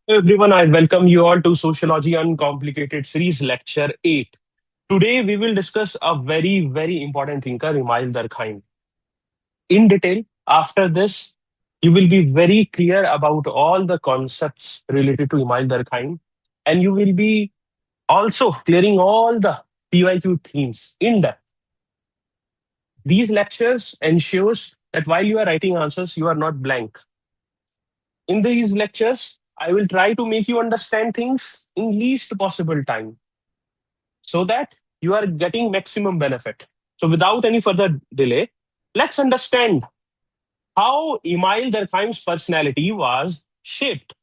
Hello everyone, I welcome you all to Sociology Uncomplicated series lecture 8. Today we will discuss a very important thinker, Émile Durkheim. In detail, after this, you will be very clear about all the concepts related to Émile Durkheim, and you will be also clearing all the PYQ themes in depth. These lectures ensures that while you are writing answers, you are not blank. In these lectures, I will try to make you understand things in least possible time so that you are getting maximum benefit. So without any further delay, let's understand how Emile Durkheim's personality was shaped.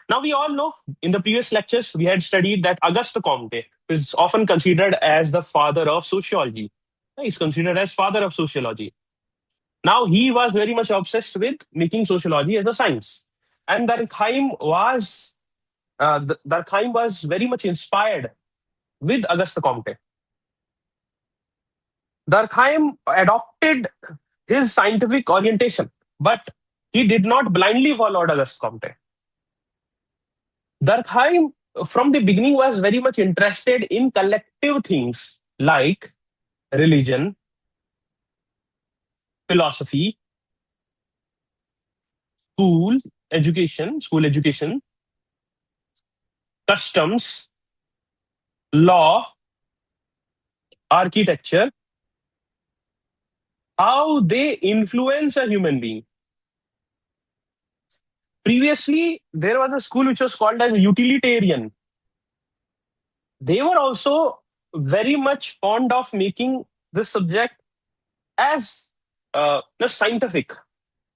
Now we all know in the previous lectures we had studied that Auguste Comte is often considered as the father of sociology. He's considered as father of sociology. Now he was very much obsessed with making sociology as a science. And Durkheim was very much inspired with Auguste Comte. Durkheim adopted his scientific orientation, but he did not blindly follow Auguste Comte. Durkheim, from the beginning, was very much interested in collective things like religion, philosophy, school education, customs, law, architecture, how they influence a human being. Previously, there was a school which was called as utilitarian. They were also very much fond of making this subject as the scientific.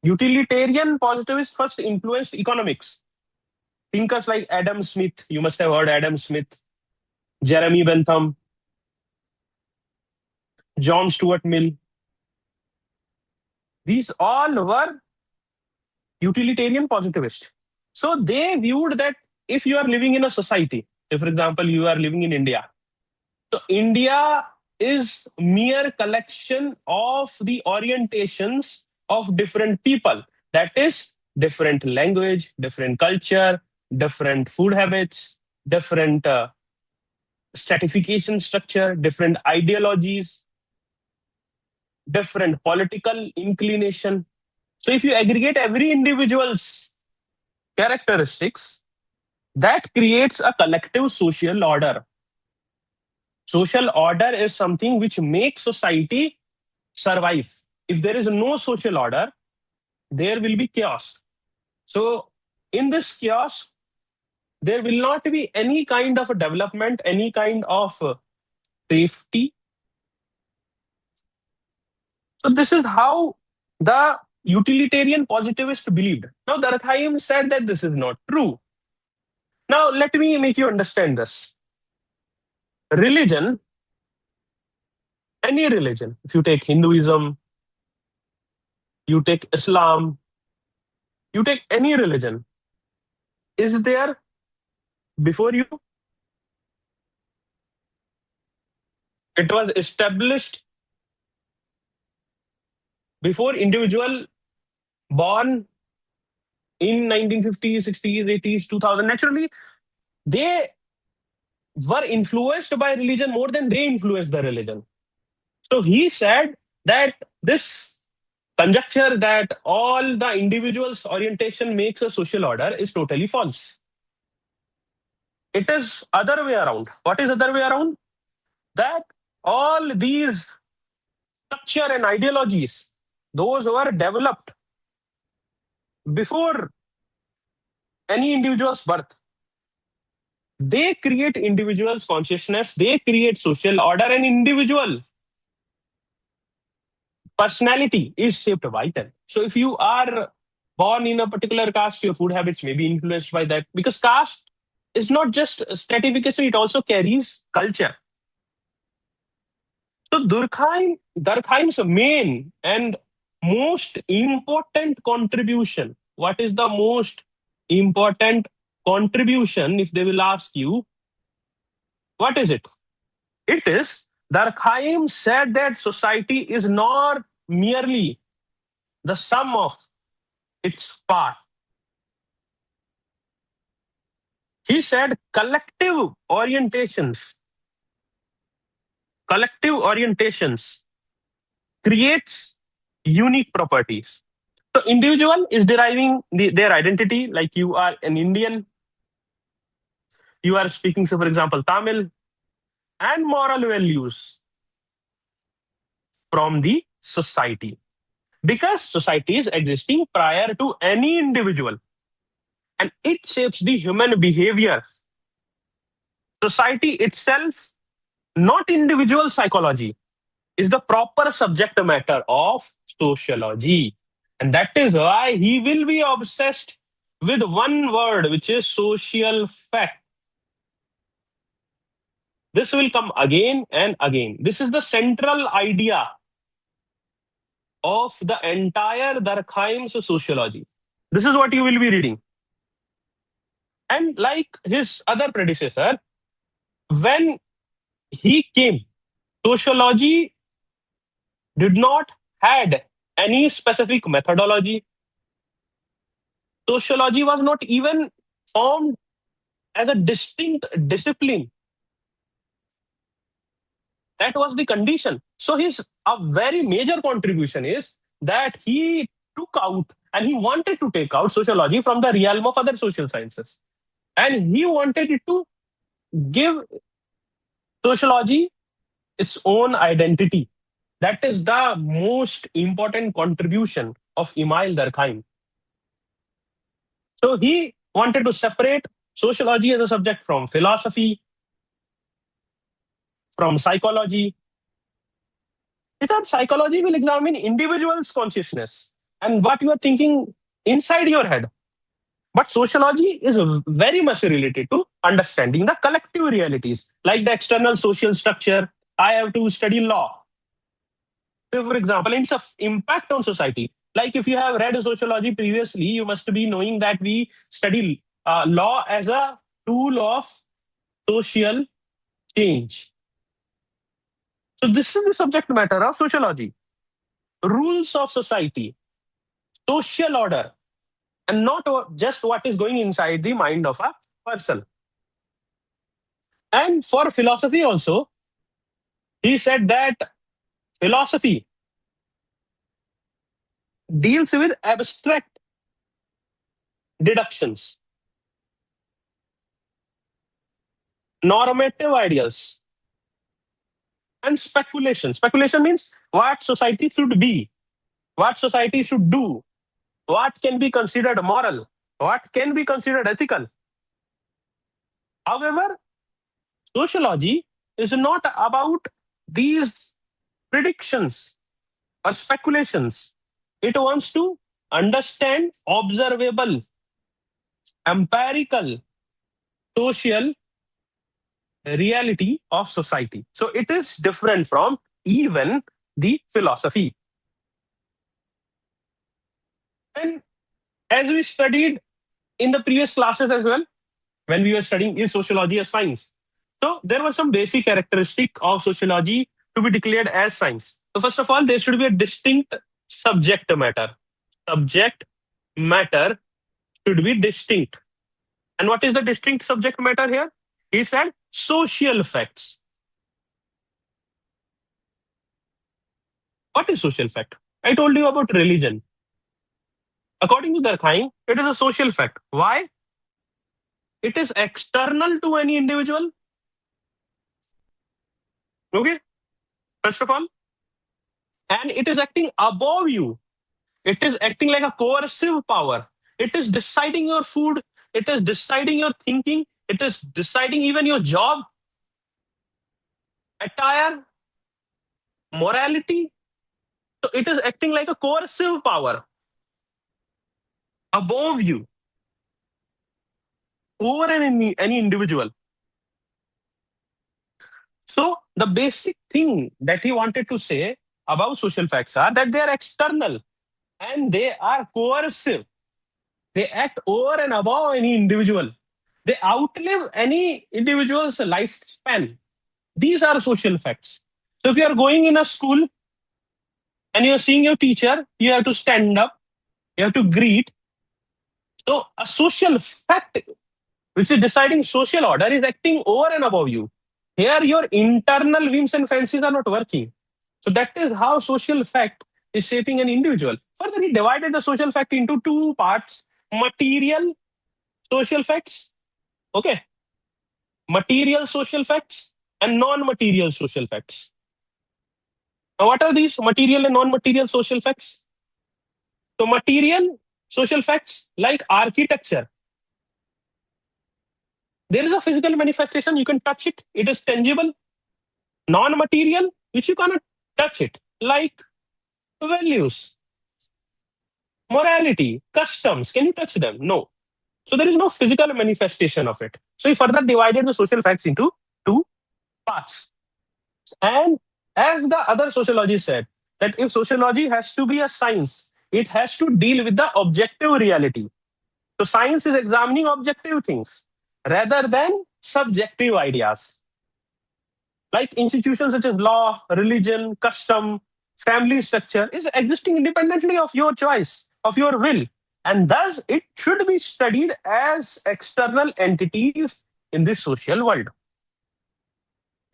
Utilitarian positivists first influenced economics. Thinkers like Adam Smith, you must have heard Adam Smith, Jeremy Bentham, John Stuart Mill. These all were utilitarian positivists. So they viewed that if you are living in a society, if for example you are living in India, so India is mere collection of the orientations of different people. That is different language, different culture, different food habits, different stratification structure, different ideologies, different political inclination. So if you aggregate every individual's characteristics, that creates a collective social order. Social order is something which makes society survive. If there is no social order, there will be chaos. So, in this chaos, there will not be any kind of a development, any kind of safety. So, this is how the utilitarian positivist believed. Now, Durkheim said that this is not true. Now, let me make you understand this. Religion, any religion, if you take Hinduism, you take Islam, you take any religion, is there before you? It was established before individual born in 1950s, 60s, 80s, 2000. Naturally, they were influenced by religion more than they influenced the religion. So he said that this conjecture that all the individual's orientation makes a social order is totally false. It is other way around. What is other way around? That all these structure and ideologies, those were developed before any individual's birth. They create individual's consciousness, they create social order, and individual personality is shaped by them. So if you are born in a particular caste, your food habits may be influenced by that, because caste is not just stratification, it also carries culture. So Durkheim's main and most important contribution, what is the most important contribution, if they will ask you, what is it? It is Durkheim said that society is not merely the sum of its part. He said collective orientations creates unique properties. So individual is deriving their identity, like you are an Indian, you are speaking, so for example, Tamil, and moral values from the society. Because society is existing prior to any individual and it shapes the human behavior. Society itself, not individual psychology, is the proper subject matter of sociology. And that is why he will be obsessed with one word, which is social fact. This will come again and again. This is the central idea of the entire Durkheim's sociology. This is what you will be reading. And like his other predecessor, when he came, sociology did not had any specific methodology. Sociology was not even formed as a distinct discipline. That was the condition. So his a very major contribution is that he took out and he wanted to take out sociology from the realm of other social sciences. And he wanted it to give sociology its own identity. That is the most important contribution of Émile Durkheim. So he wanted to separate sociology as a subject from philosophy, from psychology. He said psychology will examine individual's consciousness and what you are thinking inside your head. But sociology is very much related to understanding the collective realities, like the external social structure. I have to study law. So, for example, its impact on society. Like if you have read sociology previously, you must be knowing that we study law as a tool of social change. So this is the subject matter of sociology. Rules of society, social order, and not just what is going inside the mind of a person. And for philosophy also, he said that philosophy deals with abstract deductions, normative ideas, and speculation. Speculation means what society should be, what society should do, what can be considered moral, what can be considered ethical. However, sociology is not about these predictions or speculations. It wants to understand observable, empirical, social reality of society. So it is different from even the philosophy. And as we studied in the previous classes as well, when we were studying is sociology a science? So there were some basic characteristic of sociology to be declared as science. So first of all, there should be a distinct subject matter. Subject matter should be distinct. And what is the distinct subject matter here? He said social facts. What is social fact? I told you about religion. According to Durkheim, it is a social fact. Why? It is external to any individual. Okay, first of all, and it is acting above you. It is acting like a coercive power. It is deciding your food. It is deciding your thinking. It is deciding even your job, attire, morality. So it is acting like a coercive power above you, over any individual. So the basic thing that he wanted to say about social facts are that they are external and they are coercive. They act over and above any individual. They outlive any individual's lifespan. These are social facts. So if you are going in a school and you're seeing your teacher, you have to stand up, you have to greet. So a social fact which is deciding social order, is acting over and above you. Here, your internal whims and fancies are not working. So that is how social fact is shaping an individual. Further, he divided the social fact into two parts: material social facts, okay, material social facts, and non-material social facts. Now, what are these material and non-material social facts? So, material social facts like architecture, there is a physical manifestation, you can touch it, it is tangible. Non-material, which you cannot touch it, like values, morality, customs. Can you touch them? No. So there is no physical manifestation of it. So he further divided the social facts into two parts. And as the other sociology said, that if sociology has to be a science, it has to deal with the objective reality. So science is examining objective things rather than subjective ideas. Like institutions such as law, religion, custom, family structure is existing independently of your choice, of your will. And thus, it should be studied as external entities in this social world.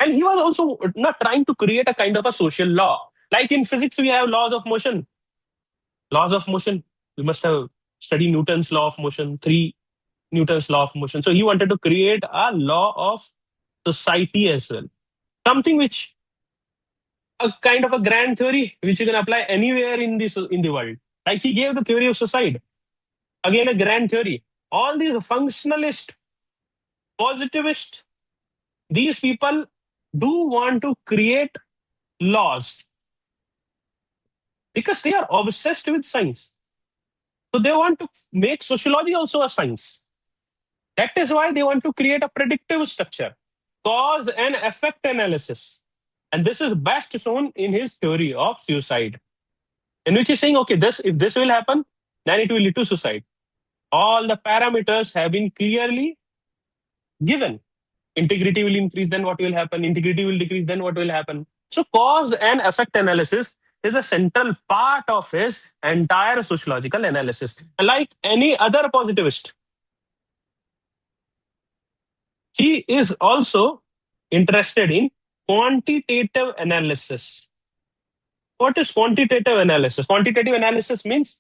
And he was also not trying to create a kind of a social law. Like in physics, we have laws of motion. Laws of motion. We must have studied Newton's law of motion, three Newton's law of motion. So he wanted to create a law of society as well. Something which a kind of a grand theory which you can apply anywhere in the world. Like he gave the theory of suicide. Again, a grand theory. All these functionalist, positivist, these people do want to create laws because they are obsessed with science. So they want to make sociology also a science. That is why they want to create a predictive structure, cause and effect analysis. And this is best shown in his theory of suicide, in which he's saying, okay, this if this will happen, then it will lead to suicide. All the parameters have been clearly given. Integrity will increase, then what will happen? Integrity will decrease, then what will happen? So cause and effect analysis is a central part of his entire sociological analysis. Like any other positivist, he is also interested in quantitative analysis. What is quantitative analysis? Quantitative analysis means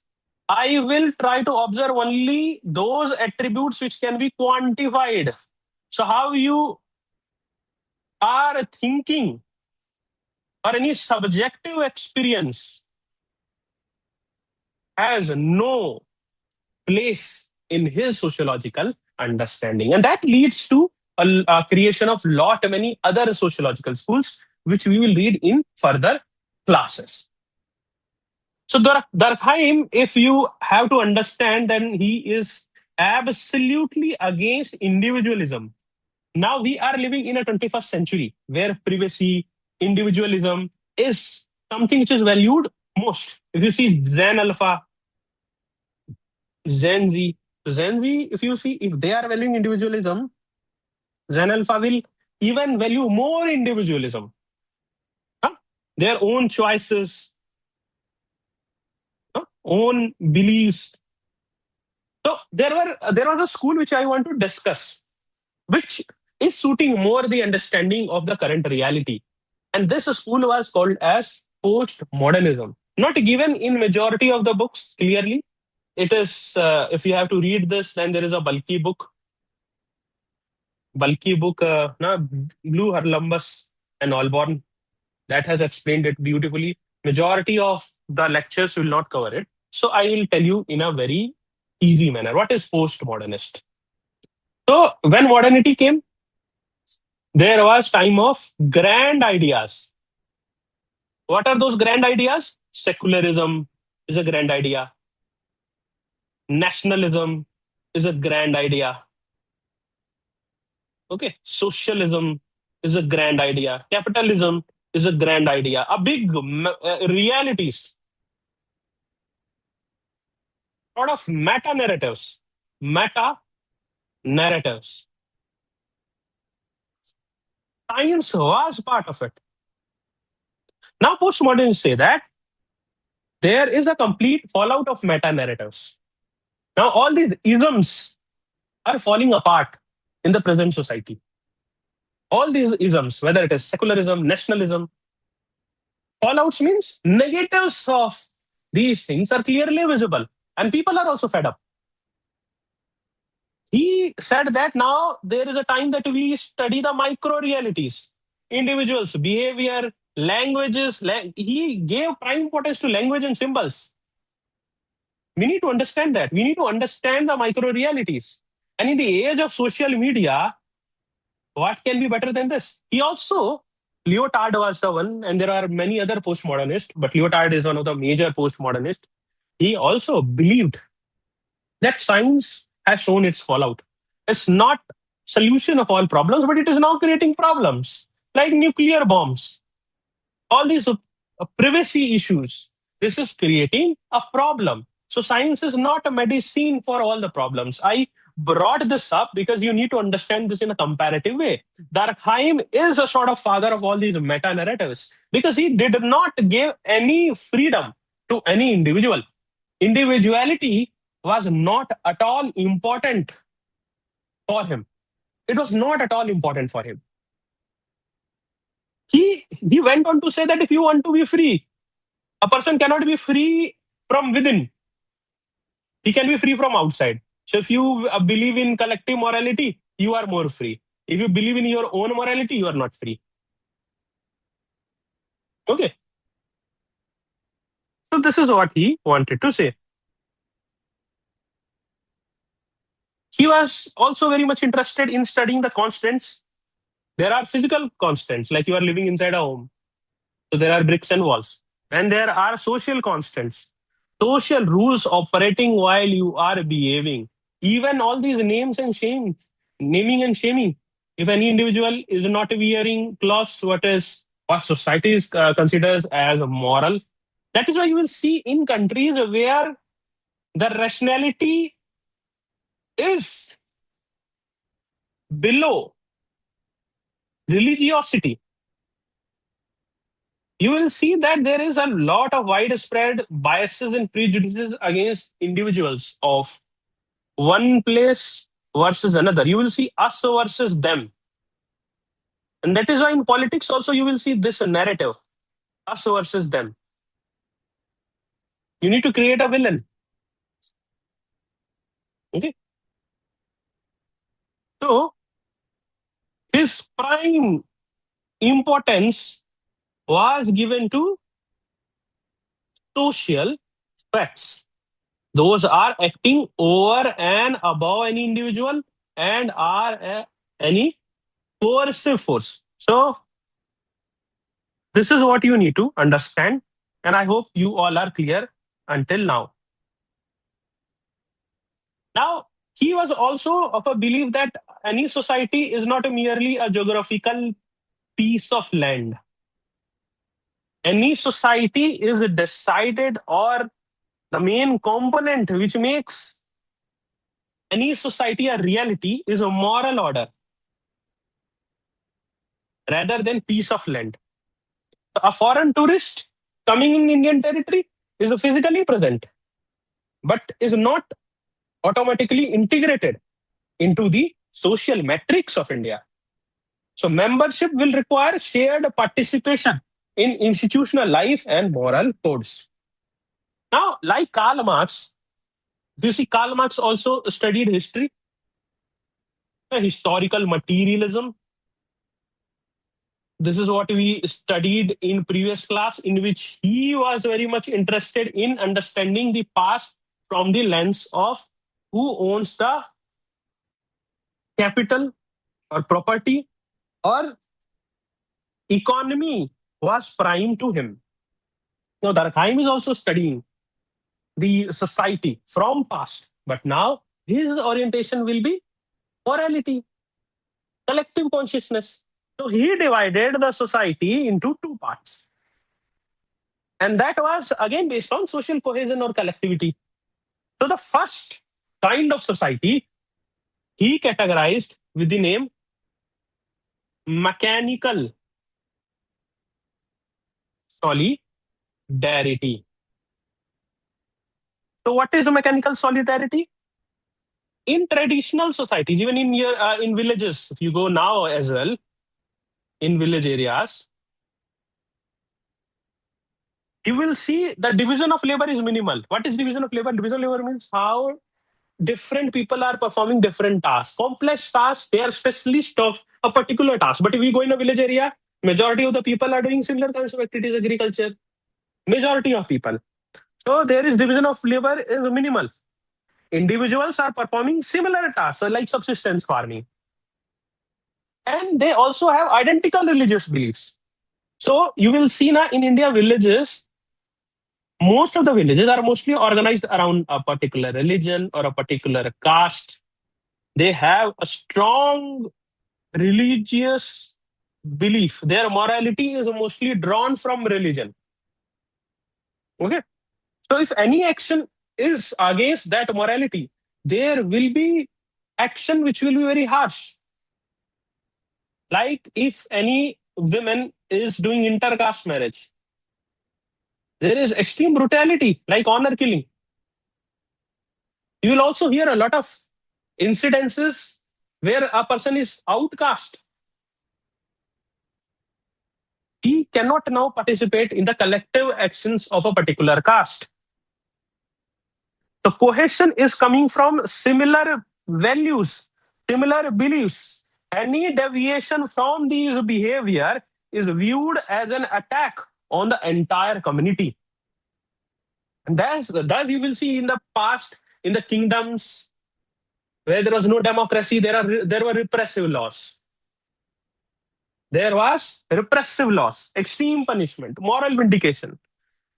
I will try to observe only those attributes which can be quantified. So, how you are thinking or any subjective experience has no place in his sociological understanding. And that leads to a creation of lot many other sociological schools, which we will read in further classes. So Durkheim, if you have to understand, then he is absolutely against individualism. Now we are living in a 21st century where privacy, individualism is something which is valued most. If you see Zen Alpha, Zen Z, Zen Z, if you see if they are valuing individualism, Zen Alpha will even value more individualism. Huh? Their own choices, own beliefs. So there was a school which I want to discuss, which is suiting more the understanding of the current reality. And this school was called as postmodernism. Not given in majority of the books clearly. It is if you have to read this, then there is a bulky book, Blue Harlumbus and Allborn, that has explained it beautifully. Majority of the lectures will not cover it. So I will tell you in a very easy manner. What is postmodernist? So when modernity came, there was time of grand ideas. What are those grand ideas? Secularism is a grand idea. Nationalism is a grand idea. Okay. Socialism is a grand idea. Capitalism is a grand idea. A big realities. A lot of meta narratives. Meta narratives. Science was part of it. Now, postmodernists say that there is a complete fallout of meta narratives. Now, all these isms are falling apart. in the present society. All these isms, whether it is secularism, nationalism, fallouts means negatives of these things are clearly visible, and people are also fed up. He said that now there is a time that we study the micro realities, individuals, behavior, languages. He gave prime importance to language and symbols. We need to understand that. We need to understand the micro realities. And in the age of social media, what can be better than this? He also, Lyotard was the one, and there are many other postmodernists, but Lyotard is one of the major postmodernists. He also believed that science has shown its fallout. It's not solution of all problems, but it is now creating problems like nuclear bombs. All these privacy issues. This is creating a problem. So science is not a medicine for all the problems. I brought this up because you need to understand this in a comparative way. Durkheim is a sort of father of all these meta narratives because he did not give any freedom to any individual. Individuality was not at all important for him. It was not at all important for him. He went on to say that if you want to be free, a person cannot be free from within. He can be free from outside. So if you believe in collective morality, you are more free. If you believe in your own morality, you are not free. Okay. So this is what he wanted to say. He was also very much interested in studying the constants. There are physical constants, like you are living inside a home. So there are bricks and walls. And there are social constants, social rules operating while you are behaving. Even all these names and shames, naming and shaming. If any individual is not wearing clothes, what society considers as moral, that is why you will see in countries where the rationality is below religiosity, you will see that there is a lot of widespread biases and prejudices against individuals of one place versus another. You will see us versus them. And that is why in politics also you will see this narrative, us versus them. You need to create a villain. Okay. So his prime importance was given to social threats. Those are acting over and above any individual and are any coercive force. So this is what you need to understand. And I hope you all are clear until now. Now, he was also of a belief that any society is not merely a geographical piece of land. Any society is decided, or the main component which makes any society a reality is a moral order rather than piece of land. A foreign tourist coming in Indian territory is physically present, but is not automatically integrated into the social metrics of India. So membership will require shared participation in institutional life and moral codes. Now, like Karl Marx, do you see Karl Marx also studied history, historical materialism. This is what we studied in previous class, in which he was very much interested in understanding the past from the lens of who owns the capital or property or economy was prime to him. Now, Durkheim is also studying the society from past, but now his orientation will be morality, collective consciousness. So he divided the society into two parts. And that was again based on social cohesion or collectivity. So the first kind of society he categorized with the name mechanical solidarity. So what is a mechanical solidarity? in traditional societies, even in villages, if you go now as well, in village areas, you will see the division of labor is minimal. What is division of labor? Division of labor means how different people are performing different tasks. Complex tasks, they are specialists of a particular task. But if we go in a village area, majority of the people are doing similar kinds of activities, agriculture. Majority of people. So there is division of labor is minimal. Individuals are performing similar tasks, like subsistence farming. And they also have identical religious beliefs. So you will see now in India villages, most of the villages are mostly organized around a particular religion or a particular caste. They have a strong religious belief. Their morality is mostly drawn from religion. Okay. So if any action is against that morality, there will be action which will be very harsh. Like if any woman is doing intercaste marriage, there is extreme brutality, like honor killing. You will also hear a lot of incidences where a person is outcast. He cannot now participate in the collective actions of a particular caste. The cohesion is coming from similar values, similar beliefs. Any deviation from these behavior is viewed as an attack on the entire community. And that you will see in the past, in the kingdoms where there was no democracy, there were repressive laws. There was repressive laws, extreme punishment, moral vindication.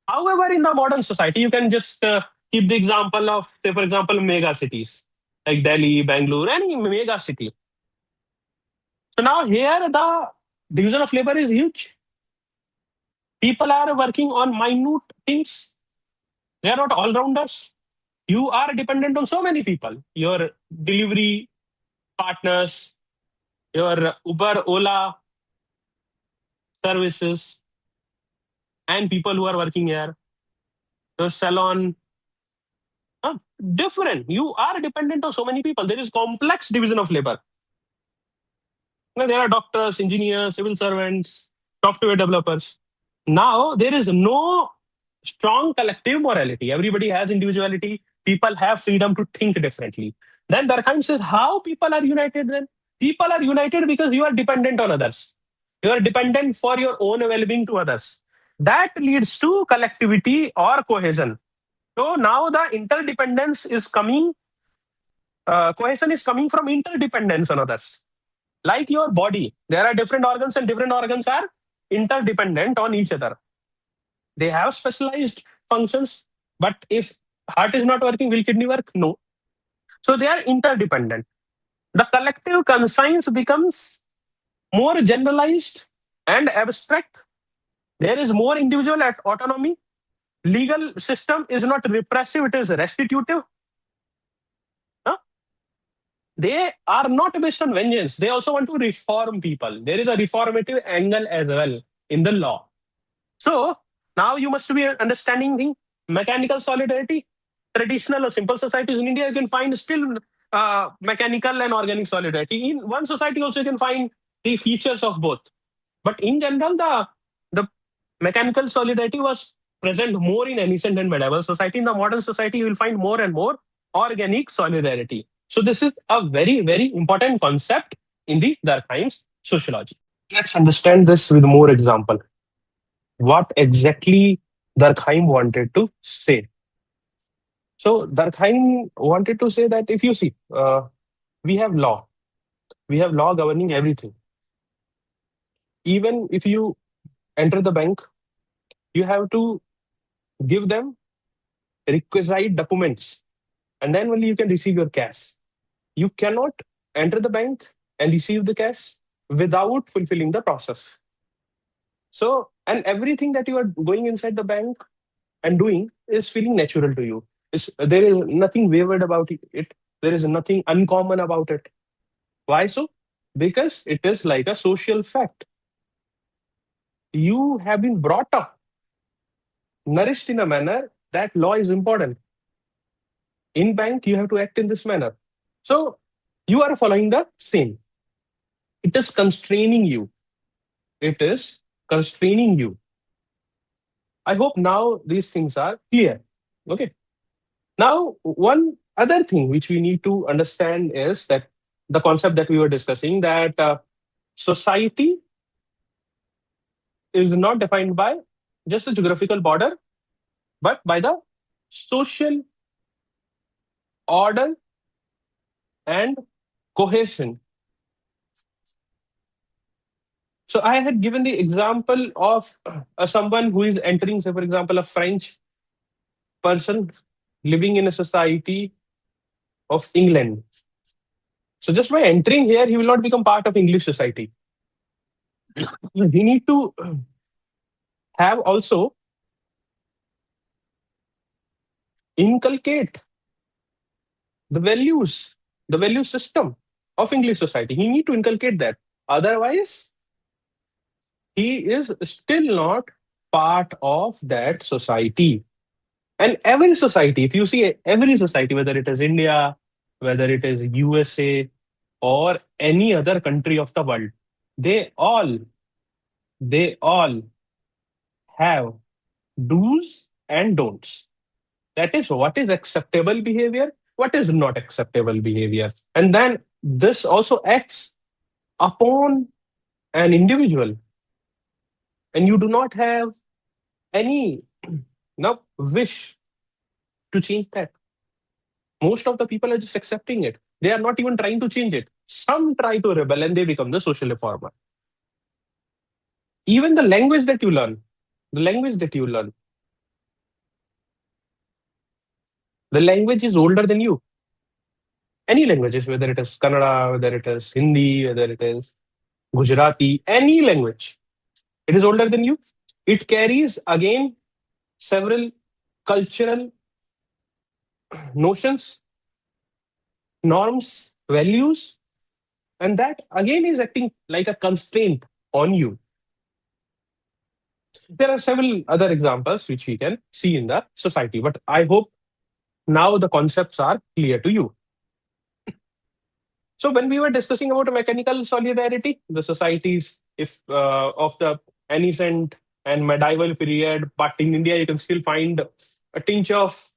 However, in the modern society, you can just keep the example of, say, for example, mega cities like Delhi, Bangalore, any mega city. So now here the division of labor is huge. People are working on minute things. They are not all rounders. You are dependent on so many people. Your delivery partners, your Uber, Ola services, and people who are working here, your salon, different. You are dependent on so many people. There is complex division of labor. There are doctors, engineers, civil servants, software developers. Now there is no strong collective morality. Everybody has individuality. People have freedom to think differently. Then Durkheim says, how people are united then? People are united because you are dependent on others. You are dependent for your own well-being to others. That leads to collectivity or cohesion. So now the interdependence is coming, cohesion is coming from interdependence on others. Like your body, there are different organs and different organs are interdependent on each other. They have specialized functions, but if heart is not working, will kidney work? No. So they are interdependent. The collective conscience becomes more generalized and abstract. There is more individual autonomy. Legal system is not repressive, it is restitutive. Huh? They are not based on vengeance. They also want to reform people. There is a reformative angle as well in the law. So now you must be understanding the mechanical solidarity. Traditional or simple societies in India, you can find still mechanical and organic solidarity. In one society also you can find the features of both. But in general, the mechanical solidarity was present more in ancient and medieval society. In the modern society, you will find more and more organic solidarity. So this is a very, very important concept in the Durkheim's sociology. Let's understand this with more example. What exactly Durkheim wanted to say? So Durkheim wanted to say that if you see, we have law. We have law governing everything. Even if you enter the bank, you have to give them requisite documents, and then only you can receive your cash. You cannot enter the bank and receive the cash without fulfilling the process. So, and everything that you are going inside the bank and doing is feeling natural to you. There is nothing wayward about it. There is nothing uncommon about it. Why so? Because it is like a social fact. You have been brought up, nourished in a manner that law is important. In bank, you have to act in this manner. So you are following the same. It is constraining you. It is constraining you. I hope now these things are clear. Okay. Now, one other thing which we need to understand is that the concept that we were discussing, that society is not defined by just a geographical border, but by the social order and cohesion. So I had given the example of someone who is entering, say, for example, a French person living in a society of England. So just by entering here, he will not become part of English society. He need to have also inculcate the values, the value system of English society. He need to inculcate that. Otherwise, he is still not part of that society. And every society, if you see every society, whether it is India, whether it is USA, or any other country of the world, they all they all have do's and don'ts. That is what is acceptable behavior, what is not acceptable behavior. And then this also acts upon an individual, and you do not have any no wish to change that. Most of the people are just accepting it. They are not even trying to change it. Some try to rebel and they become the social reformer. Even the language that you learn, the language that you learn, the language is older than you. Any languages, whether it is Kannada, whether it is Hindi, whether it is Gujarati, any language, it is older than you. It carries again several cultural notions, norms, values, and that again is acting like a constraint on you. There are several other examples which we can see in the society, but I hope now the concepts are clear to you. So when we were discussing about mechanical solidarity, the societies if of the ancient and medieval period, but in India you can still find a tinge of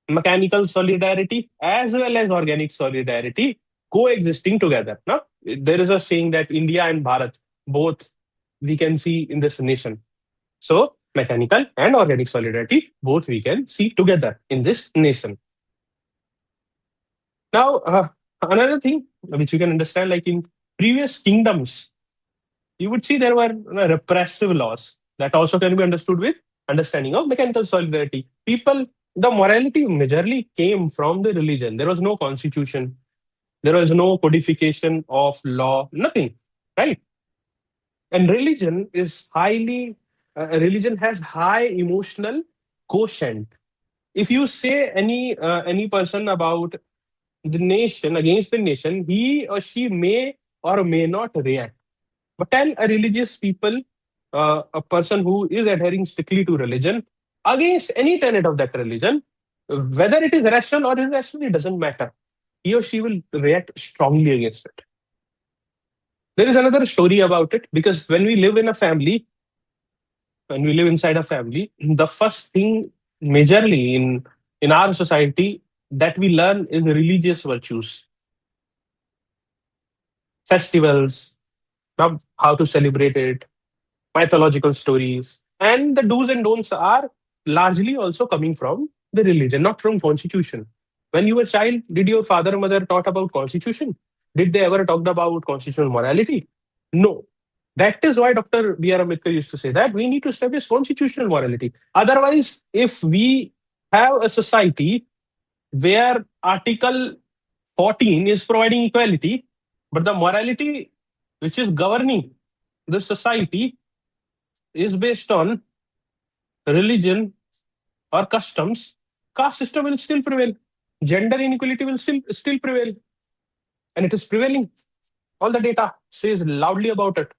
mechanical solidarity as well as organic solidarity coexisting together. No? There is a saying that India and Bharat both we can see in this nation. So mechanical and organic solidarity both we can see together in this nation. Now, another thing which you can understand, like in previous kingdoms, you would see there were repressive laws that also can be understood with understanding of mechanical solidarity. People, the morality majorly came from the religion. There was no constitution, there was no codification of law, nothing, right? And religion has high emotional quotient. If you say any person about the nation against the nation, he or she may or may not react. But tell a religious people, a person who is adhering strictly to religion, against any tenet of that religion, whether it is rational or irrational, it doesn't matter. He or she will react strongly against it. There is another story about it because when we live in a family, when we live inside a family, the first thing majorly in our society that we learn is religious virtues, festivals, how to celebrate it, mythological stories, and the do's and don'ts are largely also coming from the religion, not from constitution. When you were a child, did your father and mother taught about constitution? Did they ever talked about constitutional morality? No. That is why Dr. B.R. Ambedkar used to say that we need to establish constitutional morality. Otherwise, if we have a society where Article 14 is providing equality, but the morality which is governing the society is based on religion or customs, caste system will still prevail. Gender inequality will still prevail. And it is prevailing. All the data says loudly about it.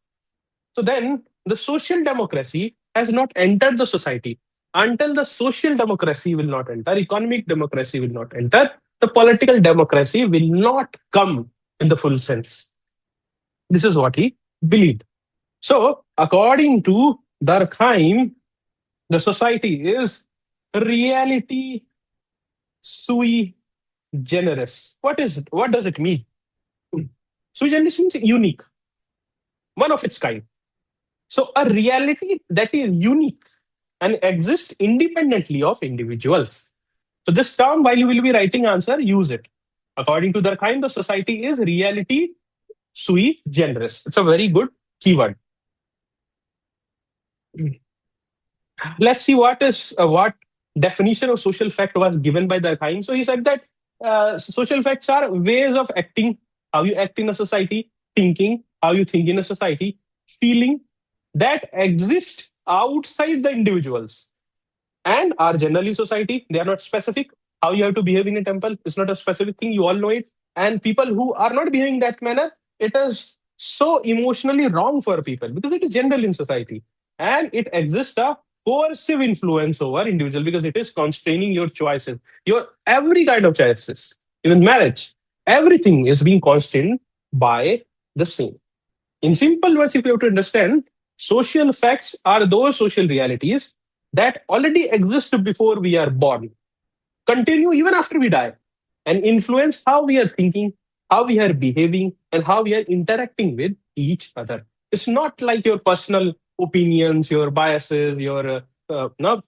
So then the social democracy has not entered the society. Until the social democracy will not enter, economic democracy will not enter, the political democracy will not come in the full sense. This is what he believed. So, according to Durkheim, the society is reality sui generis. What is it? What does it mean? Sui generis means unique, one of its kind. So, a reality that is unique and exists independently of individuals. So, this term, while you will be writing answer, use it. According to Durkheim, the society is reality sui generis. It's a very good keyword. Let's see what definition of social fact was given by Durkheim. So he said that social facts are ways of acting, how you act in a society, thinking, how you think in a society, feeling that exist outside the individuals and are generally society. They are not specific. How you have to behave in a temple is not a specific thing. You all know it. And people who are not behaving that manner, it is so emotionally wrong for people because it is general in society. And it exists a coercive influence over individual because it is constraining your choices, your every kind of choices, even marriage, everything is being constrained by the same. In simple words, if you have to understand, social facts are those social realities that already exist before we are born, continue even after we die, and influence how we are thinking, how we are behaving, and how we are interacting with each other. It's not like your personal opinions, your biases, no,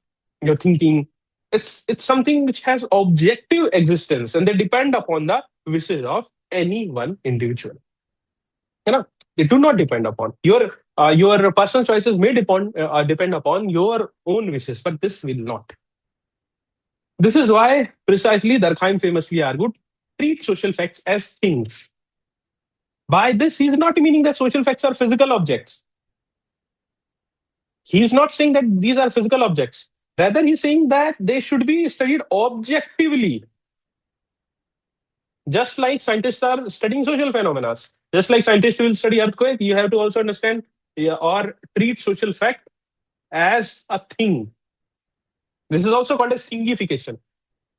your thinking. It's something which has objective existence, and they depend upon the wishes of any one individual. You know, they do not depend upon your personal choices may depend upon your own wishes, but this will not. This is why precisely Durkheim famously argued, treat social facts as things. By this, he is not meaning that social facts are physical objects. He is not saying that these are physical objects. Rather, he's saying that they should be studied objectively, just like scientists are studying social phenomena. Just like scientists will study earthquake, you have to also understand, yeah, or treat social fact as a thing. This is also called as thingification.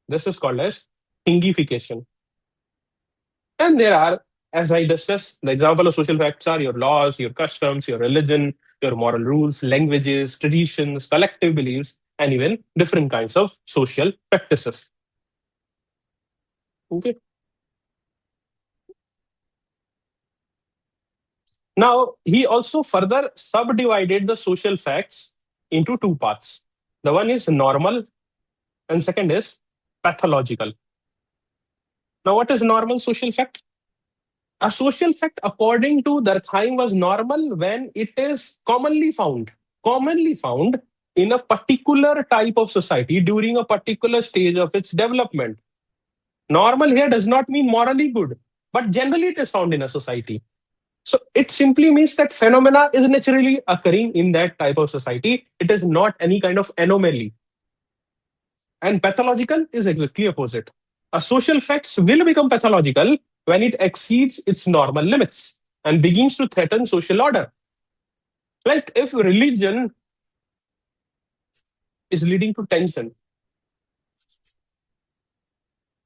This is called as thingification. And there are, as I discussed, the example of social facts are your laws, your customs, your religion, your moral rules, languages, traditions, collective beliefs, and even different kinds of social practices. Okay. Now, he also further subdivided the social facts into two parts. The one is normal, and second is pathological. Now, what is normal social fact? A social fact, according to Durkheim, was normal when it is commonly found in a particular type of society during a particular stage of its development. Normal here does not mean morally good, but generally it is found in a society. So it simply means that phenomena is naturally occurring in that type of society. It is not any kind of anomaly. And pathological is exactly opposite. A social fact will become pathological when it exceeds its normal limits and begins to threaten social order. Like if religion is leading to tension,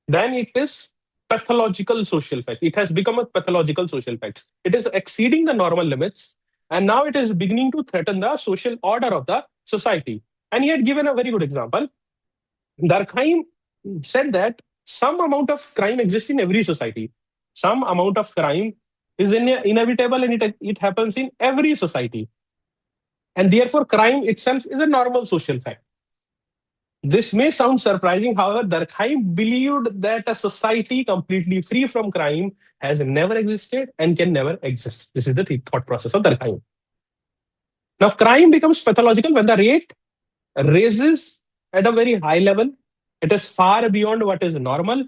then it is pathological social fact. It has become a pathological social fact. It is exceeding the normal limits, and now it is beginning to threaten the social order of the society. And he had given a very good example. Durkheim said that some amount of crime exists in every society. Some amount of crime is inevitable and it happens in every society. And therefore, crime itself is a normal social fact. This may sound surprising, however, Durkheim believed that a society completely free from crime has never existed and can never exist. This is the thought process of Durkheim. Now, crime becomes pathological when the rate raises at a very high level. It is far beyond what is normal,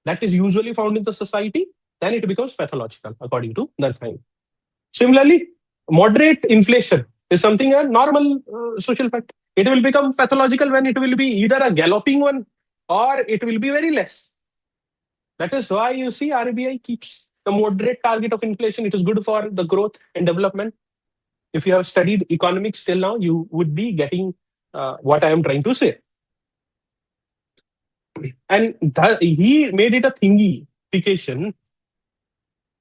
that is usually found in the society, then it becomes pathological, according to Durkheim. Similarly, moderate inflation is something a normal social fact. It will become pathological when it will be either a galloping one or it will be very less. That is why you see RBI keeps the moderate target of inflation. It is good for the growth and development. If you have studied economics till now, you would be getting what I am trying to say. And he made it a thingification.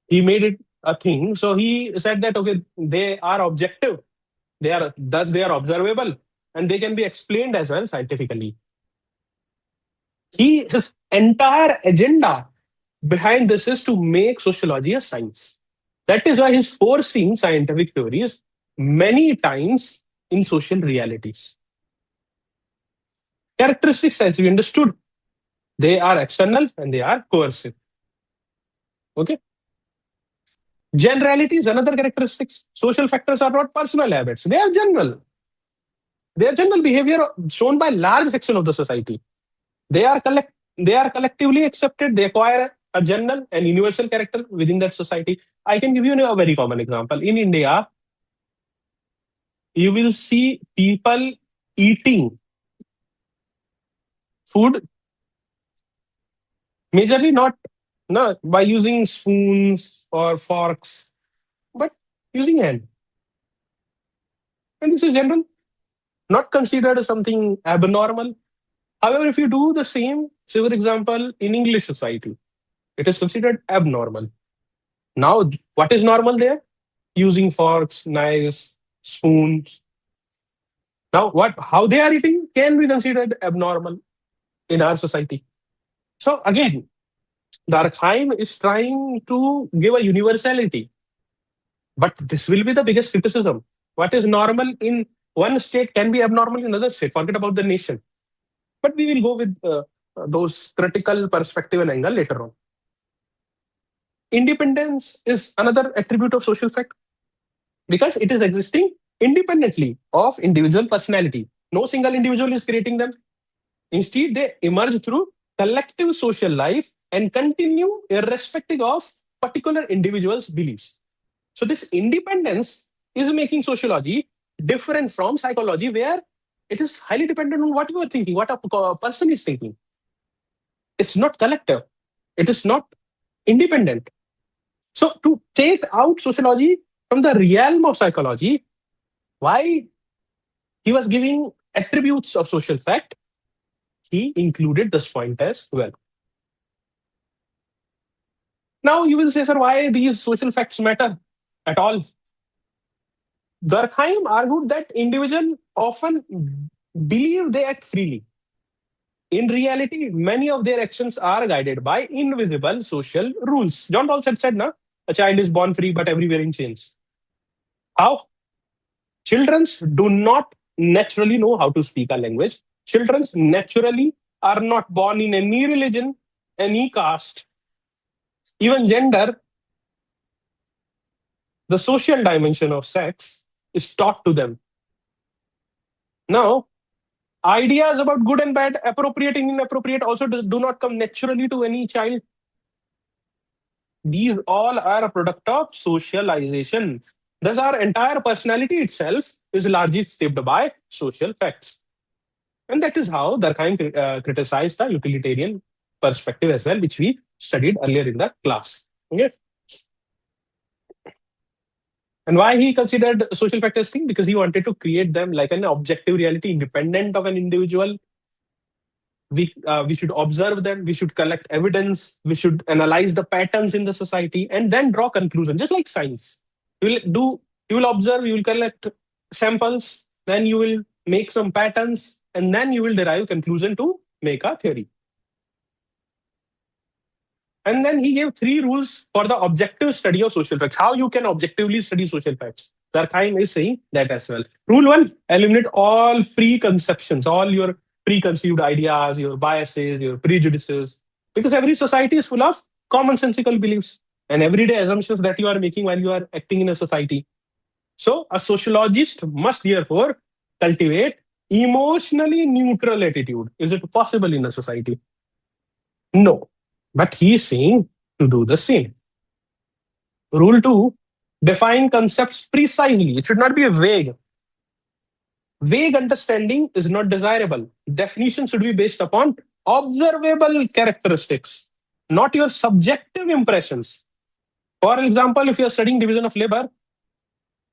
He made it a thing. So he said that okay, they are objective, they are observable, and they can be explained as well scientifically. His entire agenda behind this is to make sociology a science. That is why he's forcing scientific theories many times in social realities. Characteristics, as we understood, they are external and they are coercive. Okay. Generality is another characteristics. Social factors are not personal habits. They are general. They are general behavior shown by large section of the society. They are collectively accepted. They acquire a general and universal character within that society. I can give you a very common example. In India, you will see people eating food majorly not no, by using spoons or forks, but using hand. And this is general, not considered as something abnormal. However, if you do the same, say for example, in English society, it is considered abnormal. Now, what is normal there? Using forks, knives, spoons. Now, what how they are eating can be considered abnormal in our society. So again, Durkheim is trying to give a universality, but this will be the biggest criticism. What is normal in one state can be abnormal in another state. Forget about the nation. But we will go with those critical perspective and angle later on. Independence is another attribute of social fact because it is existing independently of individual personality. No single individual is creating them. Instead, they emerge through collective social life and continue irrespective of particular individuals' beliefs. So, this independence is making sociology different from psychology, where it is highly dependent on what you are thinking, what a person is thinking. It's not collective, it is not independent. So, to take out sociology from the realm of psychology, why he was giving attributes of social fact, he included this point as well. Now, you will say, sir, why these social facts matter at all? Durkheim argued that individuals often believe they act freely. In reality, many of their actions are guided by invisible social rules. John Rawls had said, na, a child is born free but everywhere in chains. How? Children do not naturally know how to speak a language. Children naturally are not born in any religion, any caste, even gender. The social dimension of sex is taught to them. Now, ideas about good and bad, appropriate and inappropriate also do not come naturally to any child. These all are a product of socialization. Thus, our entire personality itself is largely shaped by social facts. And that is how Durkheim criticized the utilitarian perspective as well, which we studied earlier in the class. Okay. And why he considered social factors thing? Because he wanted to create them like an objective reality, independent of an individual. We should observe them. We should collect evidence. We should analyze the patterns in the society and then draw conclusions. Just like science, you will do. You will observe. You will collect samples. Then you will make some patterns, and then you will derive conclusion to make a theory. And then he gave 3 rules for the objective study of social facts. How you can objectively study social facts. Durkheim is saying that as well. Rule 1, eliminate all preconceptions, all your preconceived ideas, your biases, your prejudices. Because every society is full of commonsensical beliefs and everyday assumptions that you are making while you are acting in a society. So a sociologist must therefore cultivate emotionally neutral attitude. Is it possible in a society? No. But he is saying to do the same. Rule 2, define concepts precisely. It should not be vague. Vague understanding is not desirable. Definition should be based upon observable characteristics, not your subjective impressions. For example, if you are studying division of labor,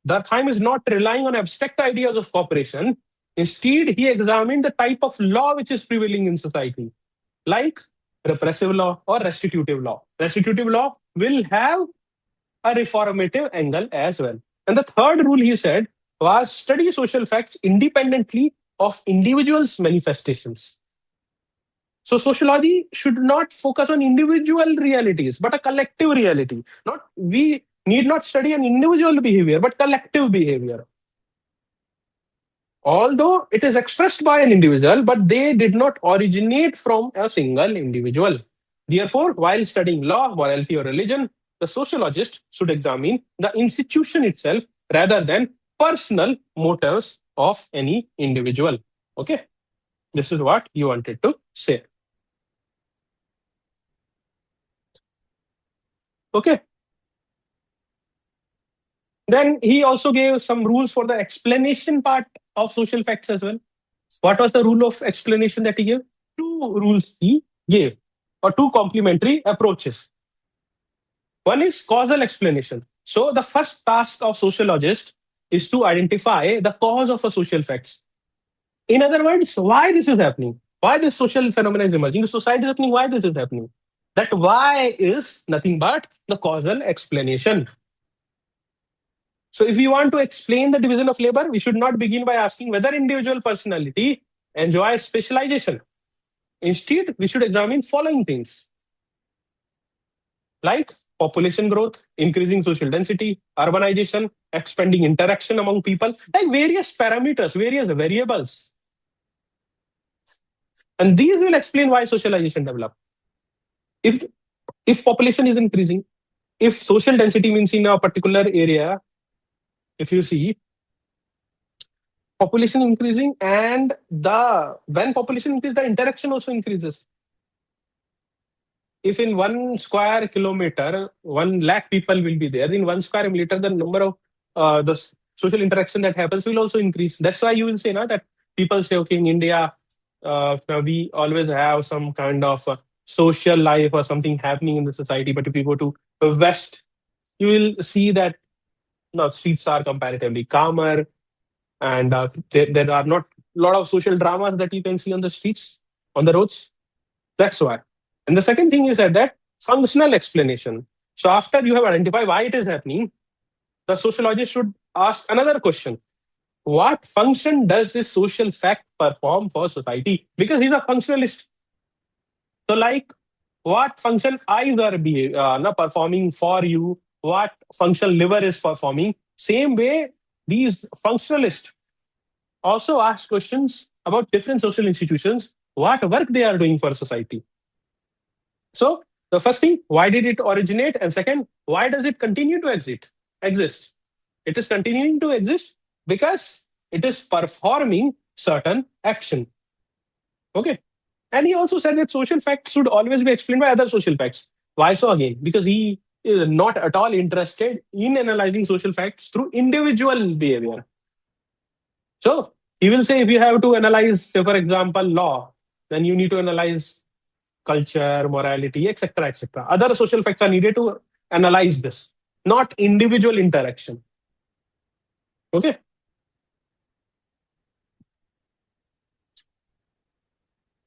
Durkheim is not relying on abstract ideas of cooperation. Instead, he examined the type of law which is prevailing in society. like repressive law or restitutive law. Restitutive law will have a reformative angle as well. And the third rule he said was study social facts independently of individuals' manifestations. So sociology should not focus on individual realities, but a collective reality. Not we need not study an individual behavior, but collective behavior. Although it is expressed by an individual, but they did not originate from a single individual. Therefore, while studying law, morality, or religion, the sociologist should examine the institution itself rather than personal motives of any individual. Okay, this is what you wanted to say. Okay, then he also gave some rules for the explanation part of social facts as well. What was the rule of explanation that he gave? Two rules he gave, or two complementary approaches. One is causal explanation. So the first task of sociologist is to identify the cause of a social facts. In other words, why this is happening, why this social phenomenon is emerging, the society is happening, why this is happening. That why is nothing but the causal explanation. So if we want to explain the division of labor, we should not begin by asking whether individual personality enjoys specialization. Instead, we should examine following things like population growth, increasing social density, urbanization, expanding interaction among people, like various parameters, various variables. And these will explain why socialization developed. If if population is increasing, if social density means in a particular area, if you see population increasing and the when population increases, the interaction also increases. If in 1 square kilometer, 1 lakh people will be there, in 1 square meter, the number of the social interaction that happens will also increase. That's why you will say now that people say, okay, in India, we always have some kind of social life or something happening in the society. But if you go to the West, you will see that no, streets are comparatively calmer, and there are not a lot of social dramas that you can see on the streets, on the roads. That's why. And the second thing is that functional explanation. So after you have identified why it is happening, the sociologist should ask another question. What function does this social fact perform for society? Because he's a functionalist. So like what function eyes are not performing for you, what function liver is performing. Same way, these functionalists also ask questions about different social institutions, what work they are doing for society. So the first thing, why did it originate? And second, why does it continue to exist? It is continuing to exist because it is performing certain action. Okay. And he also said that social facts should always be explained by other social facts. Why so again? Because he is not at all interested in analyzing social facts through individual behavior. So he will say if you have to analyze, say, for example, law, then you need to analyze culture, morality, etc., etc. Other social facts are needed to analyze this, not individual interaction. Okay.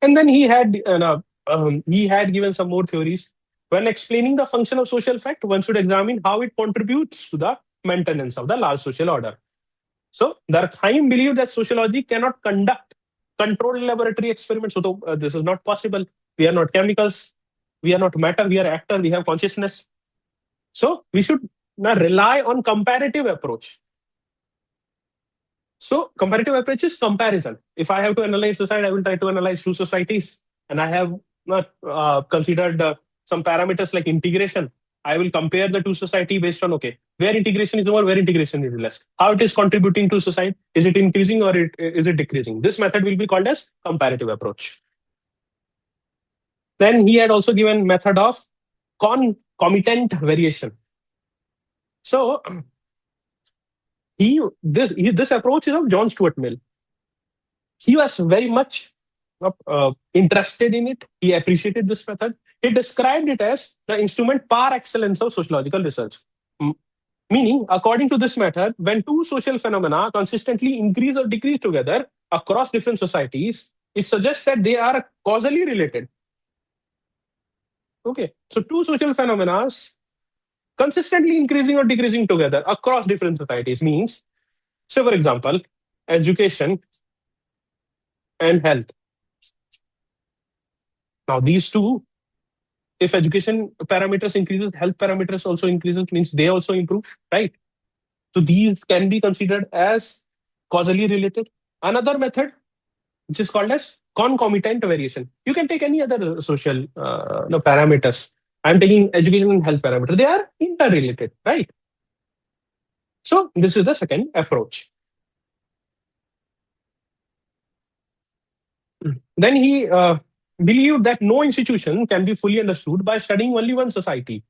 And then he had given some more theories. When explaining the function of social fact, one should examine how it contributes to the maintenance of the large social order. So Durkheim believed that sociology cannot conduct controlled laboratory experiments. So this is not possible. We are not chemicals. We are not matter. We are actor. We have consciousness. So we should not rely on comparative approach. So comparative approach is comparison. If I have to analyze society, I will try to analyze two societies, and I have not considered some parameters like integration. I will compare the two society based on okay, where integration is more, where integration is less. How it is contributing to society? Is it increasing or is it decreasing? This method will be called as comparative approach. Then he had also given method of concomitant variation. So this approach is of John Stuart Mill. He was very much interested in it. He appreciated this method. He described it as the instrument par excellence of sociological research. Meaning, according to this method, when two social phenomena consistently increase or decrease together across different societies, it suggests that they are causally related. Okay, so two social phenomena consistently increasing or decreasing together across different societies means, say for example, education and health. Now these two, if education parameters increases, health parameters also increases, means they also improve, right? So these can be considered as causally related. Another method, which is called as concomitant variation. You can take any other social no, parameters. I'm taking education and health parameter. They are interrelated, right? So this is the second approach. Then he believed that no institution can be fully understood by studying only one society.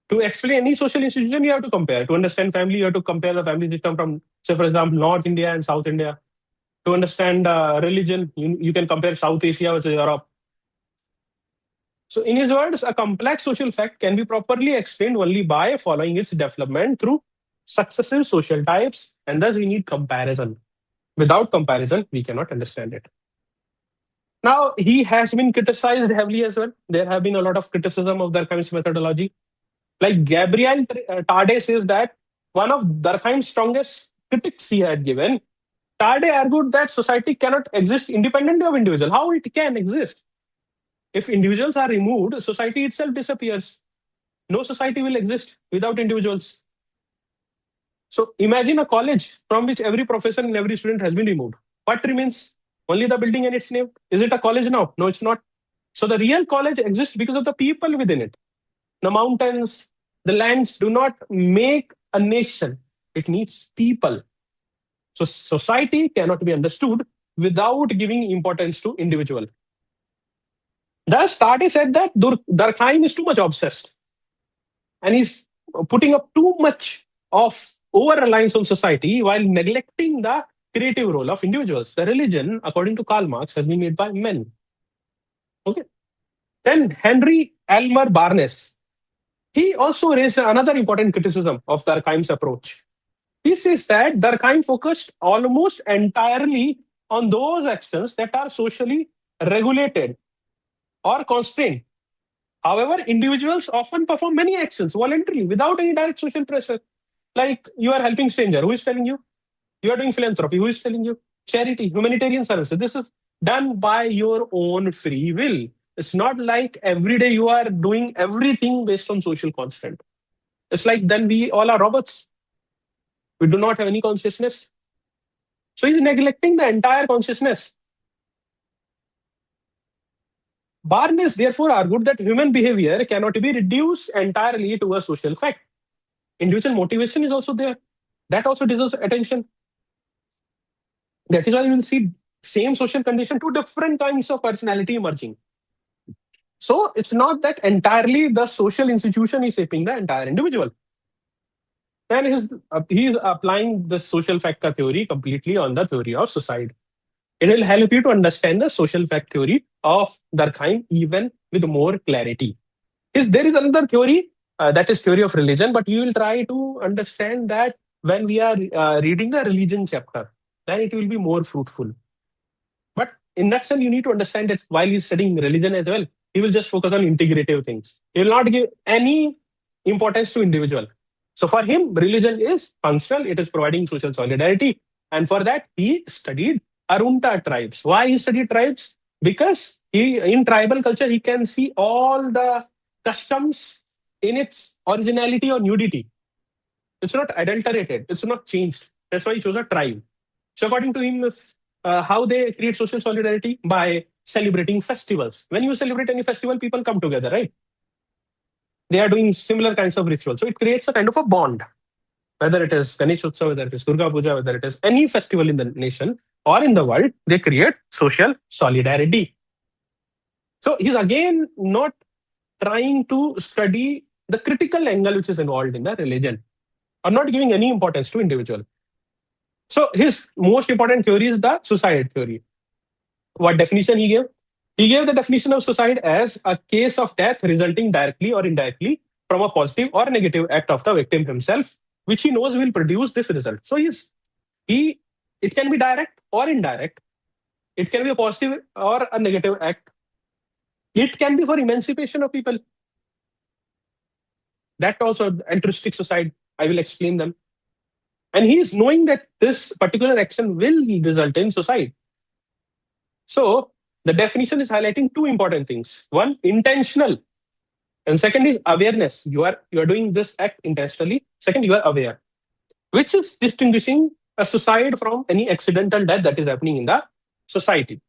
To explain any social institution, you have to compare. To understand family, you have to compare the family system from, say, for example, North India and South India. To understand religion, you can compare South Asia versus Europe. So, in his words, a complex social fact can be properly explained only by following its development through successive social types, and thus we need comparison. Without comparison, we cannot understand it. Now, he has been criticized heavily as well. There have been a lot of criticism of Durkheim's methodology. Like Gabriel Tarde says that one of Durkheim's strongest critics he had given, Tarde argued that society cannot exist independently of individual. How it can exist? If individuals are removed, society itself disappears. No society will exist without individuals. So imagine a college from which every professor and every student has been removed. What remains? Only the building and its name. Is it a college now? No, it's not. So the real college exists because of the people within it. The mountains, the lands do not make a nation. It needs people. So society cannot be understood without giving importance to individual. Thus, Tati said that Durkheim is too much obsessed and he's putting up too much of over reliance on society while neglecting the creative role of individuals. The religion, according to Karl Marx, has been made by men. Okay. Then Henry Elmer Barnes, he also raised another important criticism of Durkheim's approach. He says that Durkheim focused almost entirely on those actions that are socially regulated or constrained. However, individuals often perform many actions voluntarily without any direct social pressure. Like you are helping stranger, who is telling you? You are doing philanthropy, who is telling you? Charity, humanitarian services. This is done by your own free will. It's not like every day you are doing everything based on social constant. It's like then we all are robots. We do not have any consciousness. So he's neglecting the entire consciousness. Barnes therefore argued that human behavior cannot be reduced entirely to a social fact. Individual motivation is also there. That also deserves attention. That is why you will see same social condition, two different kinds of personality emerging. So it's not that entirely the social institution is shaping the entire individual. And he is applying the social factor theory completely on the theory of society. It will help you to understand the social fact theory of Durkheim even with more clarity. There is another theory that is theory of religion, but you will try to understand that when we are reading the religion chapter, then it will be more fruitful. But in that sense, you need to understand that while he's studying religion as well, he will just focus on integrative things. He will not give any importance to individual. So for him, religion is functional. It is providing social solidarity. And for that, he studied Arunta tribes. Why he studied tribes? Because in tribal culture, he can see all the customs in its originality or nudity. It's not adulterated. It's not changed. That's why he chose a tribe. So according to him, how they create social solidarity by celebrating festivals. When you celebrate any festival, people come together, right? They are doing similar kinds of rituals. So it creates a kind of a bond. Whether it is Ganesh Utsav, whether it is Durga Puja, whether it is any festival in the nation or in the world, they create social solidarity. So he's again not trying to study the critical angle which is involved in the religion or not giving any importance to individual. So his most important theory is the suicide theory. What definition he gave? He gave the definition of suicide as a case of death resulting directly or indirectly from a positive or negative act of the victim himself, which he knows will produce this result. So it can be direct or indirect. It can be a positive or a negative act. It can be for emancipation of people. That also altruistic suicide. I will explain them. And he is knowing that this particular action will result in suicide. So the definition is highlighting two important things. One, intentional, and second is awareness. You are doing this act intentionally. Second, you are aware, which is distinguishing a suicide from any accidental death that is happening in the society.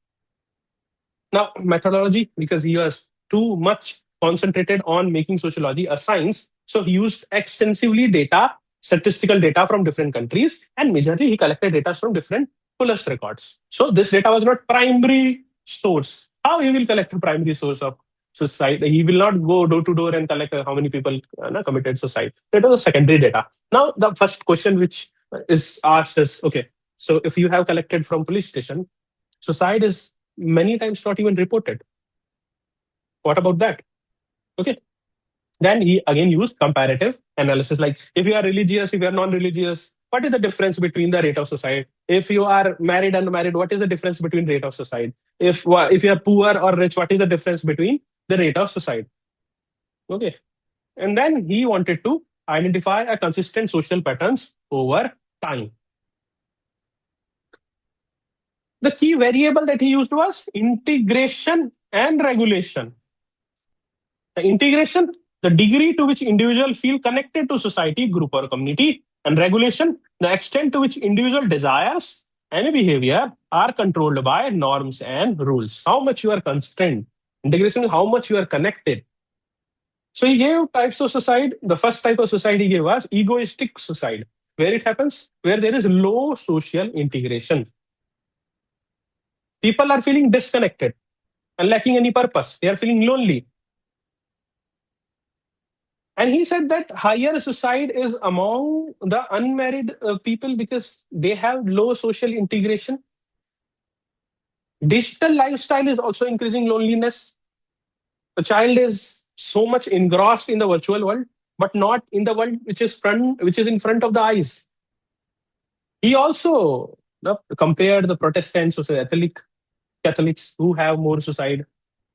Now, methodology, because he was too much concentrated on making sociology a science, so he used extensively data, statistical data from different countries, and majorly he collected data from different police records. So this data was not primary source. How he will collect a primary source of suicide? He will not go door to door and collect how many people committed suicide. That was a secondary data. Now, the first question which is asked is, okay, so if you have collected from police station, suicide is many times not even reported. What about that? Okay. Then he again used comparative analysis. Like if you are religious, if you are non-religious, what is the difference between the rate of suicide? If you are married and unmarried, what is the difference between rate of suicide? If you are poor or rich, what is the difference between the rate of suicide? Okay. And then he wanted to identify a consistent social patterns over time. The key variable that he used was integration and regulation. The integration, the degree to which individuals feel connected to society, group, or community, and regulation, the extent to which individual desires and behavior are controlled by norms and rules. How much you are constrained. Integration is how much you are connected. So he gave types of suicide. The first type of suicide he gave was egoistic suicide, where it happens, where there is low social integration. People are feeling disconnected and lacking any purpose. They are feeling lonely. And he said that higher suicide is among the unmarried people because they have low social integration. Digital lifestyle is also increasing loneliness. The child is so much engrossed in the virtual world, but not in the world which is in front of the eyes. He also compared the Protestants with Catholics who have more suicide.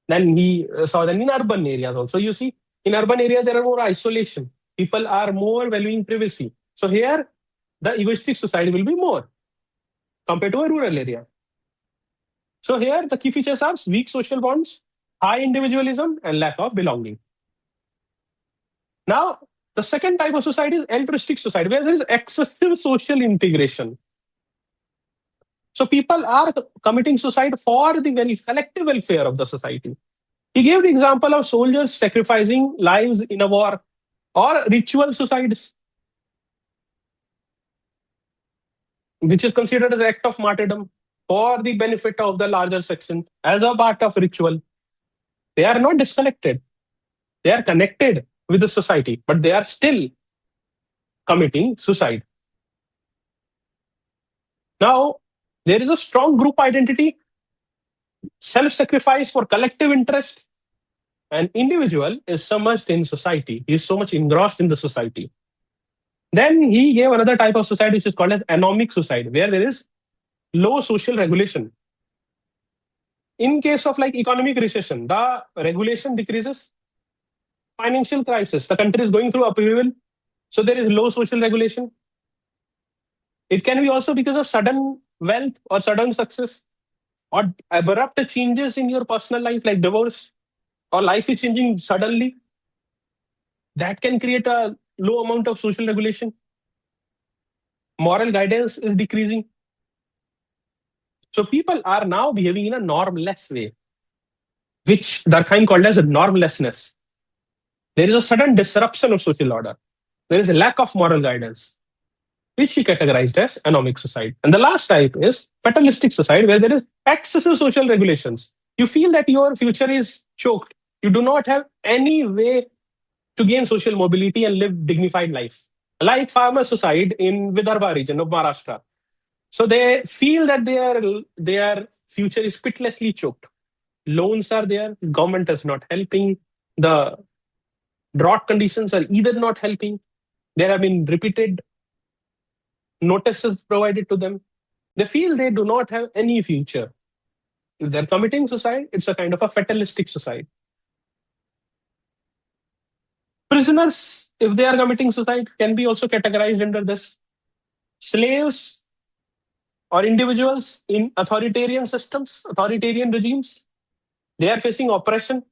Then he saw that in urban areas also. You see, in urban areas there are more isolation. People are more valuing privacy. So here, the egoistic suicide will be more compared to a rural area. So here, the key features are weak social bonds, high individualism, and lack of belonging. Now, the second type of suicide is altruistic suicide, where there is excessive social integration. So people are committing suicide for the collective welfare of the society. He gave the example of soldiers sacrificing lives in a war or ritual suicides, which is considered as an act of martyrdom for the benefit of the larger section as a part of ritual. They are not disconnected. They are connected with the society, but they are still committing suicide. Now, there is a strong group identity, self-sacrifice for collective interest. An individual is submerged in society. He is so much engrossed in the society. Then he gave another type of suicide, which is called as anomic suicide, where there is low social regulation. In case of like economic recession, the regulation decreases. Financial crisis, the country is going through upheaval, so there is low social regulation. It can be also because of sudden wealth or sudden success or abrupt changes in your personal life, like divorce or life is changing suddenly. That can create a low amount of social regulation. Moral guidance is decreasing. So people are now behaving in a normless way, which Durkheim called as a normlessness. There is a sudden disruption of social order. There is a lack of moral guidance, which he categorized as anomic suicide. And the last type is fatalistic suicide, where there is excessive social regulations. You feel that your future is choked. You do not have any way to gain social mobility and live dignified life. Like farmer suicide in Vidarbha region of Maharashtra. So they feel that their future is pitilessly choked. Loans are there, government is not helping, the drought conditions are either not helping. There have been repeated notices provided to them. They feel they do not have any future. If they're committing suicide, it's a kind of a fatalistic suicide. Prisoners, if they are committing suicide, can be also categorized under this. Slaves or individuals in authoritarian systems, authoritarian regimes, they are facing oppression.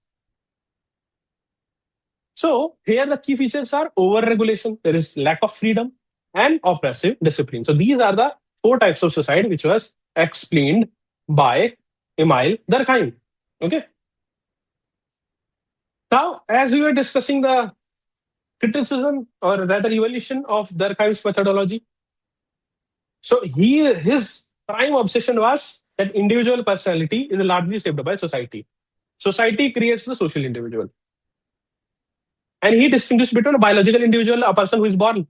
So here the key features are over-regulation, there is lack of freedom, and oppressive discipline. So these are the four types of society which was explained by Émile Durkheim. Okay. Now, as we were discussing the criticism or rather evolution of Durkheim's methodology, so his prime obsession was that individual personality is largely shaped by society. Society creates the social individual. And he distinguished between a biological individual, a person who is born.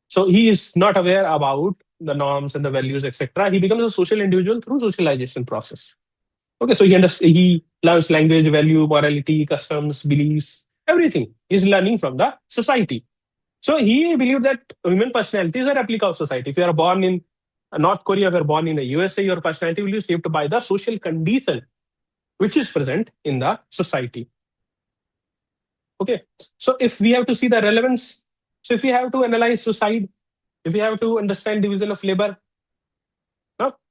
So he is not aware about the norms and the values, etc. He becomes a social individual through socialization process. Okay, so he learns language, value, morality, customs, beliefs, everything. He's learning from the society. So he believed that human personality is a replica of society. If you are born in North Korea, if you are born in the USA, your personality will be shaped by the social condition which is present in the society. Okay, so if we have to see the relevance, so if we have to analyze suicide, if we have to understand division of labor,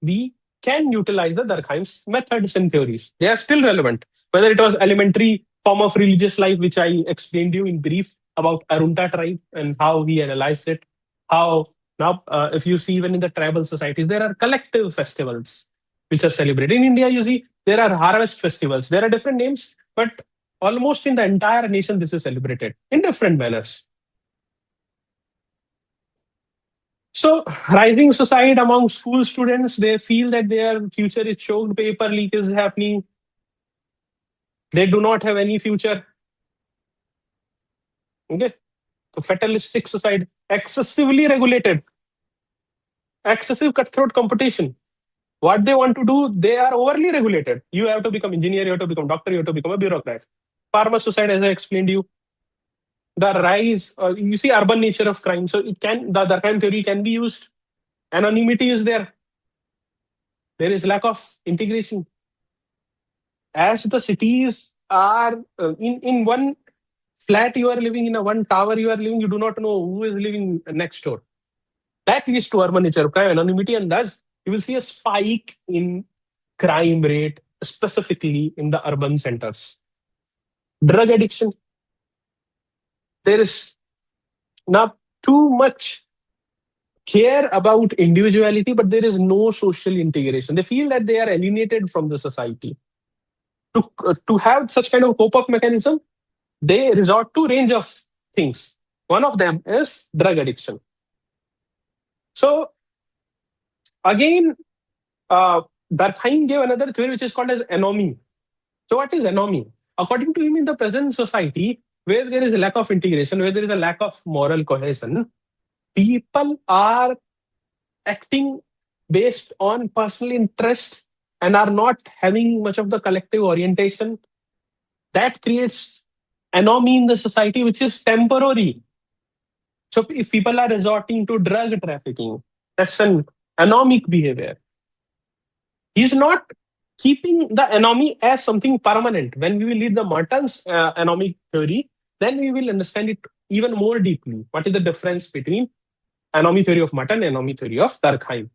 we can utilize the Durkheim's methods and theories. They are still relevant. Whether it was elementary form of religious life, which I explained to you in brief about Arunta tribe and how he analyzed it. How now, if you see even in the tribal societies, there are collective festivals which are celebrated. In India, you see there are harvest festivals. There are different names, but almost in the entire nation, this is celebrated in different manners. So, rising suicide among school students, they feel that their future is choked, paper leak is happening. They do not have any future. Okay. So, fatalistic suicide, excessively regulated, excessive cutthroat competition. What they want to do, they are overly regulated. You have to become engineer, you have to become doctor, you have to become a bureaucrat. Farmer suicide, as I explained to you, the rise, you see urban nature of crime. So it can, the Durkheim theory can be used. Anonymity is there. There is lack of integration. As the cities are in one flat you are living, in a one tower you are living, you do not know who is living next door. That leads to urban nature of crime, anonymity, and thus you will see a spike in crime rate, specifically in the urban centers. Drug addiction. There is not too much care about individuality, but there is no social integration. They feel that they are alienated from the society. To have such kind of cope-up mechanism, they resort to range of things. One of them is drug addiction. So again, Durkheim gave another theory which is called as anomie. So what is anomie? According to him, in the present society, where there is a lack of integration, where there is a lack of moral cohesion, people are acting based on personal interest and are not having much of the collective orientation. That creates anomie in the society, which is temporary. So if people are resorting to drug trafficking, that's an anomic behavior. He's not keeping the anomie as something permanent. When we will read the Merton's anomic theory, then we will understand it even more deeply. What is the difference between anomie theory of Merton and anomie theory of Durkheim?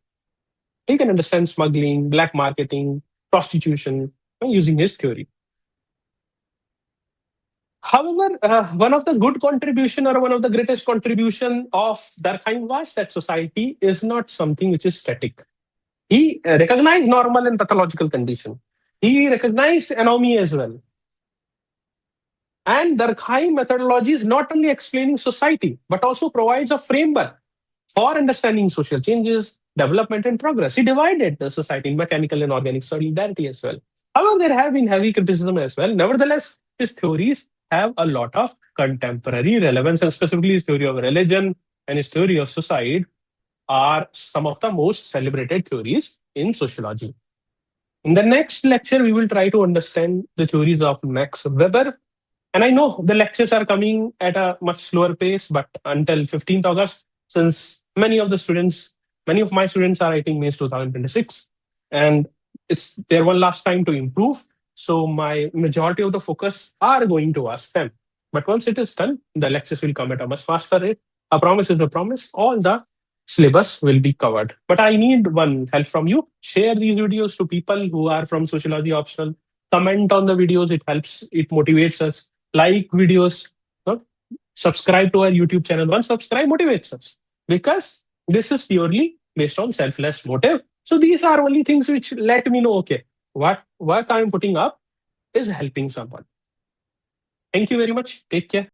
You can understand smuggling, black marketing, prostitution using his theory. However, one of the good contribution or one of the greatest contribution of Durkheim was that society is not something which is static. He recognized normal and pathological condition. He recognized anomie as well. And Durkheim methodology is not only explaining society, but also provides a framework for understanding social changes, development, and progress. He divided the society in mechanical and organic solidarity as well. However, there have been heavy criticism as well. Nevertheless, his theories have a lot of contemporary relevance, and specifically his theory of religion and his theory of suicide are some of the most celebrated theories in sociology. In the next lecture, we will try to understand the theories of Max Weber. And I know the lectures are coming at a much slower pace, but until 15th August, since many of my students are writing May 2026, and it's their one last time to improve. So my majority of the focus are going to ask them. But once it is done, the lectures will come at a much faster rate. A promise is a promise. All the syllabus will be covered. But I need one help from you. Share these videos to people who are from Sociology Optional. Comment on the videos. It helps. It motivates us. Like videos. No? Subscribe to our YouTube channel. One subscribe motivates us because this is purely based on selfless motive. So these are only things which let me know, okay, what work I'm putting up is helping someone. Thank you very much. Take care.